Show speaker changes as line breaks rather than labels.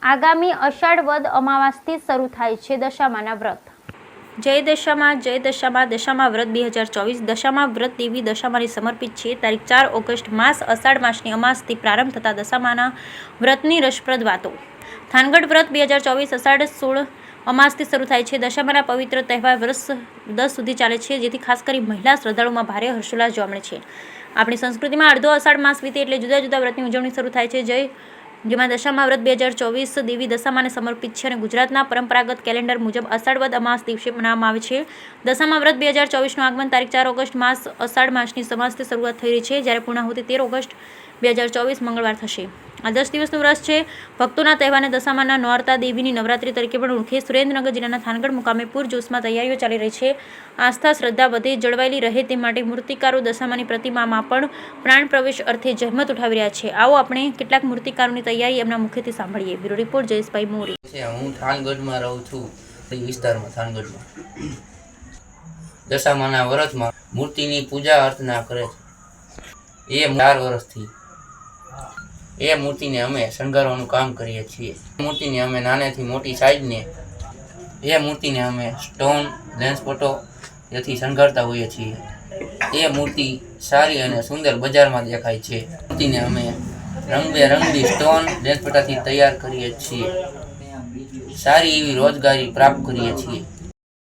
આગામી અષાઢ વદ અમાવાસથી શરૂ થાય છે દશામાના વ્રત। જય દશામાં દશામાં વ્રત 2024 દશામાં વ્રત દેવી દશામાને સમર્પિત છે। તારીખ 4 ઓગસ્ટ માસ અષાઢ માસની અમાસથી પ્રારંભ થતા દશામાના વ્રતની રસપ્રદ વાતો। થાનગઢ વ્રત 2024 અષાઢ 16 અમાસથી શરૂ થાય છે। દશામાના પવિત્ર તહેવાર વર્ષ 10 સુધી ચાલે છે, જેથી ખાસ કરી મહિલા શ્રદ્ધાળુમાં ભારે હર્ષોલ્લાસ જોવા મળે છે। આપણી સંસ્કૃતિમાં અડધો અષાઢ માસ વીતે એટલે જુદા જુદા વ્રતની ઉજવણી શરૂ થાય છે, જેમાં દશામા વ્રત 2024 દેવી દશામાને સમર્પિત છે અને ગુજરાતના પરંપરાગત કેલેન્ડર મુજબ અષાઢ વદ અમાસ દિવસે મનાવવામાં આવે છે। દશામા વ્રત 2024નું આગમન તારીખ 4 ઓગસ્ટ માસ અષાઢ માસની સમાસથી શરૂઆત થઈ રહી છે, જ્યારે પૂર્ણાહુતિ 13 ઓગસ્ટ 2024 મંગળવાર થશે। આ 10 દિવસનું વ્રત છે। ભક્તોના તહેવારને દશામાના નોરતા દેવીની નવરાત્રી તરીકે પણ ઓળખે। સુરેન્દ્રનગર જિલ્લાના થાનગઢ મુકામે પૂરજોશમાં તૈયારીઓ ચાલી રહી છે। આસ્થા શ્રદ્ધા વધે જળવાયેલી રહે તે માટે મૂર્તિકારો દશામાની પ્રતિમામાં પણ પ્રાણ પ્રવેશ અર્થે જહેમત ઉઠાવી રહ્યા છે। આવો આપણે કેટલાક મૂર્તિકારોની તૈયારી એમના મુખેથી સાંભળીએ। બ્યુરો રિપોર્ટ જયેશભાઈ મોરી।
હું થાનગઢમાં રહું છું, એ વિસ્તારમાં થાનગઢમાં દશામાના વ્રતમાં મૂર્તિની પૂજા અર્ચના કરે છે। એ 4 વર્ષથી એ મૂર્તિને અમે શણગારવાનું કામ કરીએ છીએ। મૂર્તિને અમે નાનેથી મોટી સાઈઝને એ મૂર્તિને અમે સ્ટોન લેન્સ ફોટો એથી શણગારતા હોઈએ છીએ। એ મૂર્તિ સારી અને સુંદર બજારમાં દેખાય છે। મૂર્તિને અમે રંગબેરંગી સ્ટોન લેન્સ ફોટાથી તૈયાર કરીએ છીએ। સારી એવી રોજગારી પ્રાપ્ત કરીએ છીએ।